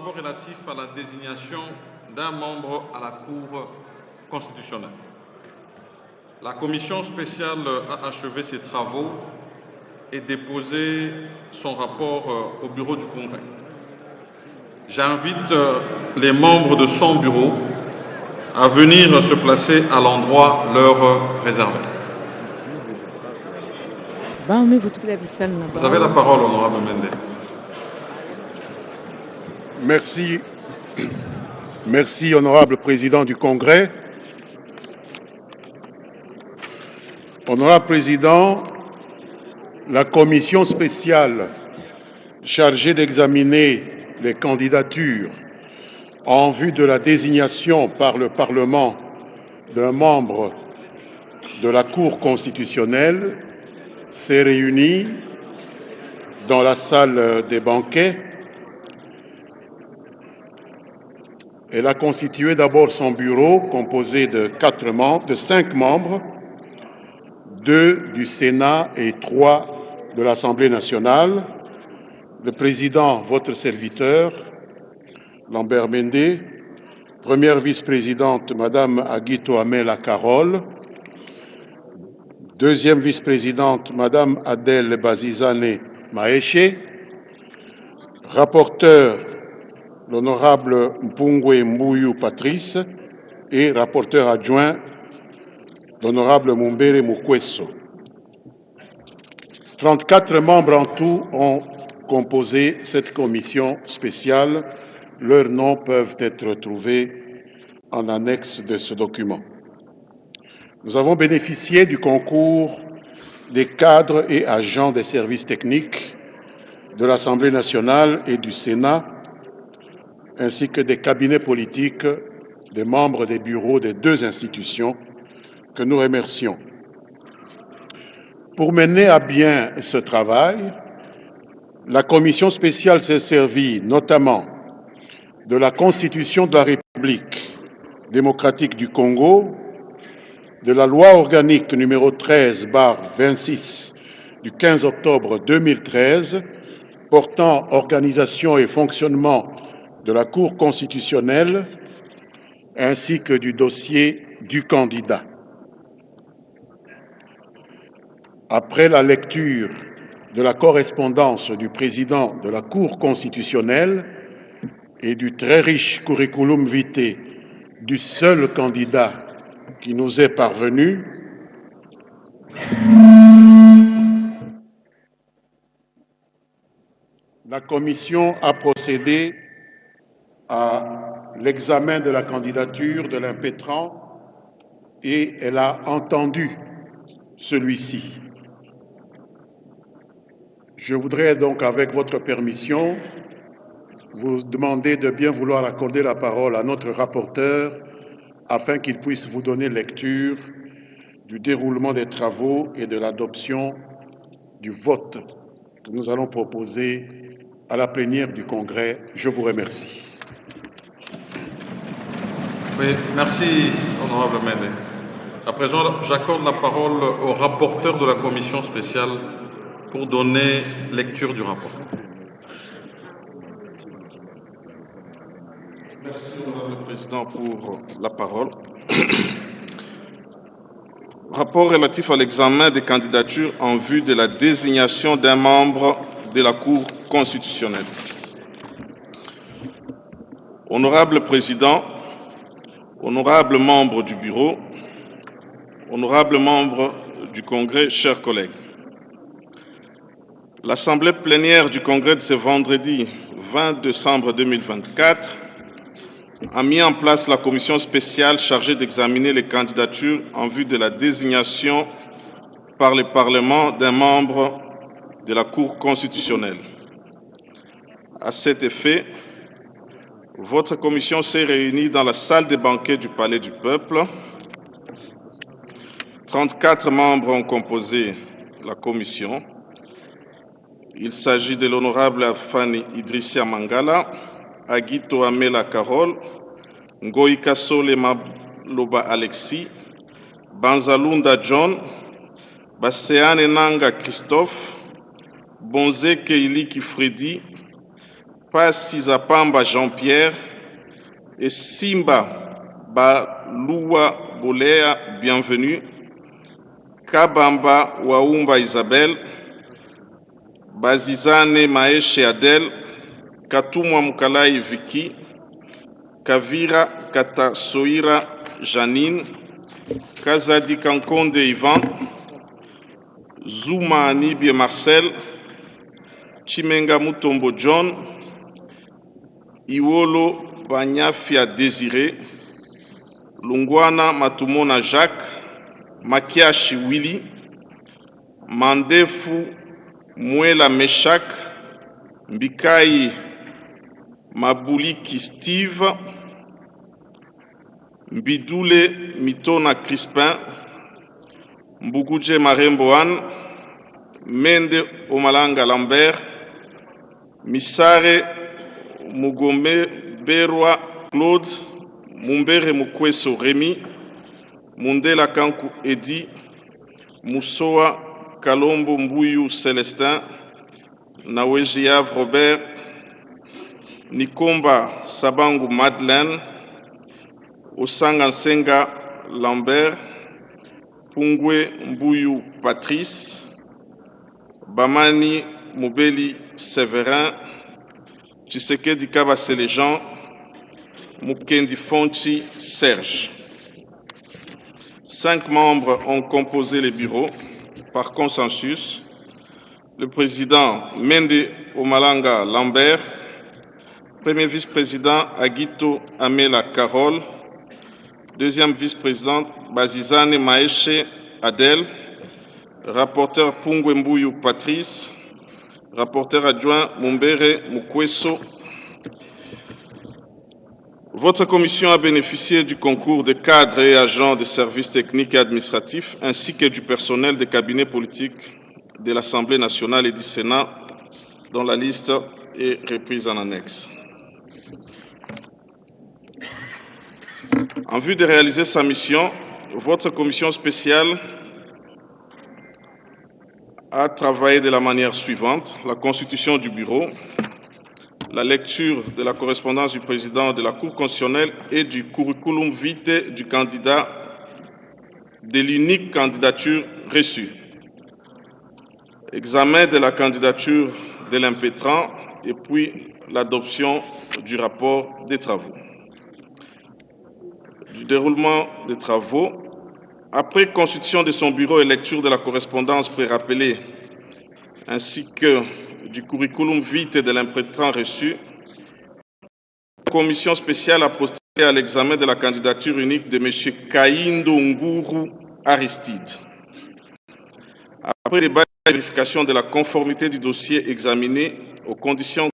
travaux relatifs à la désignation d'un membre à la Cour constitutionnelle. La commission spéciale a achevé ses travaux et déposé son rapport au bureau du Congrès. J'invite les membres de son bureau à venir se placer à l'endroit leur réservé. Vous avez la parole, honorable Mende. Merci. Merci, honorable président du Congrès. Honorable président, la commission spéciale chargée d'examiner les candidatures en vue de la désignation par le Parlement d'un membre de la Cour constitutionnelle s'est réunie dans la salle des banquets. Elle a constitué d'abord son bureau composé de 5 membres, 2 du Sénat et 3 de l'Assemblée nationale. Le président, votre serviteur, Lambert Mende, première vice-présidente, Madame Aguito Amela Carole, deuxième vice-présidente, Madame Adèle Bazizane Maeshe, rapporteur, l'honorable Mpungwe Mbuyu Patrice et rapporteur adjoint, l'honorable Mumbere Mukweso. 34 membres en tout ont composé cette commission spéciale. Leurs noms peuvent être trouvés en annexe de ce document. Nous avons bénéficié du concours des cadres et agents des services techniques de l'Assemblée nationale et du Sénat, ainsi que des cabinets politiques des membres des bureaux des 2 institutions que nous remercions. Pour mener à bien ce travail, la commission spéciale s'est servie notamment de la Constitution de la République démocratique du Congo, de la loi organique numéro 13/26 du 15 octobre 2013 portant organisation et fonctionnement de la Cour constitutionnelle, ainsi que du dossier du candidat. Après la lecture de la correspondance du président de la Cour constitutionnelle et du très riche curriculum vitae du seul candidat qui nous est parvenu, la commission a procédé à l'examen de la candidature de l'impétrant et elle a entendu celui-ci. Je voudrais donc, avec votre permission, vous demander de bien vouloir accorder la parole à notre rapporteur afin qu'il puisse vous donner lecture du déroulement des travaux et de l'adoption du vote que nous allons proposer à la plénière du Congrès. Je vous remercie. Oui, merci, honorable Mende. À présent, j'accorde la parole au rapporteur de la commission spéciale pour donner lecture du rapport. Merci, honorable président, pour la parole. Rapport relatif à l'examen des candidatures en vue de la désignation d'un membre de la Cour constitutionnelle. Honorable président, honorables membres du bureau, honorables membres du Congrès, chers collègues. L'Assemblée plénière du Congrès de ce vendredi 20 décembre 2024 a mis en place la commission spéciale chargée d'examiner les candidatures en vue de la désignation par le Parlement d'un membre de la Cour constitutionnelle. À cet effet, votre commission s'est réunie dans la salle des banquets du Palais du Peuple. 34 membres ont composé la commission. Il s'agit de l'honorable Afani Idrissia Mangala, Aguito Amela Carole, Ngoï Kasole Maloba Alexis, Banzalunda John, Baseane Nanga Christophe, Bonze Keiliki Freddy, Pasizapamba Jean-Pierre et Simba Baluwa Bolea, bienvenue. Kabamba Waumba Isabelle, Bazizane Maeshe Adel, Katumwa Mukalai Viki, Kavira Katasoira Janine, Kazadi Kankonde Ivan, Zuma Anibie Marcel, Chimenga Mutombo John, Iwolo Banyafia Désiré, Lungwana Matumona Jacques, Makiashi Willy, Mandefu Mwela Meshak, Mbikai Mabuliki Steve, Mbidule Mitona Crispin, Mbuguje Marembo Anne, Mende Omalanga Lambert, Misare Mugome Berwa Claude, Mumbere Mukweso Rémi, Mundela Kanku Edi, Moussoa Kalombo Mbuyu Célestin, Nawejiav Robert, Nikomba Sabangu Madeleine, Osanga Nsenga Lambert, Pungwe Mbuyu Patrice, Bamani Moubeli Séverin, Tshisekedi Kabasele Jean, Mukendi Fonchi Serge. 5 membres ont composé le bureau par consensus. Le président Mende Omalanga Lambert, premier vice-président Aguito Amela Carole, deuxième vice-président Bazizane Maeshe Adel, rapporteur Pungwe Mbuyu Patrice, rapporteur adjoint Mumbere Mukweso. Votre commission a bénéficié du concours de cadres et agents des services techniques et administratifs, ainsi que du personnel des cabinets politiques de l'Assemblée nationale et du Sénat, dont la liste est reprise en annexe. En vue de réaliser sa mission, votre commission spéciale a travaillé de la manière suivante: la constitution du bureau, la lecture de la correspondance du président de la Cour constitutionnelle et du curriculum vitae du candidat, de l'unique candidature reçue, examen de la candidature de l'impétrant et puis l'adoption du rapport des travaux. Du déroulement des travaux, après constitution de son bureau et lecture de la correspondance prérappelée ainsi que du curriculum vitae de l'impétrant reçu, la commission spéciale a procédé à l'examen de la candidature unique de M. Kaindo Nguru Aristide. Après débat et vérification de la conformité du dossier examiné aux conditions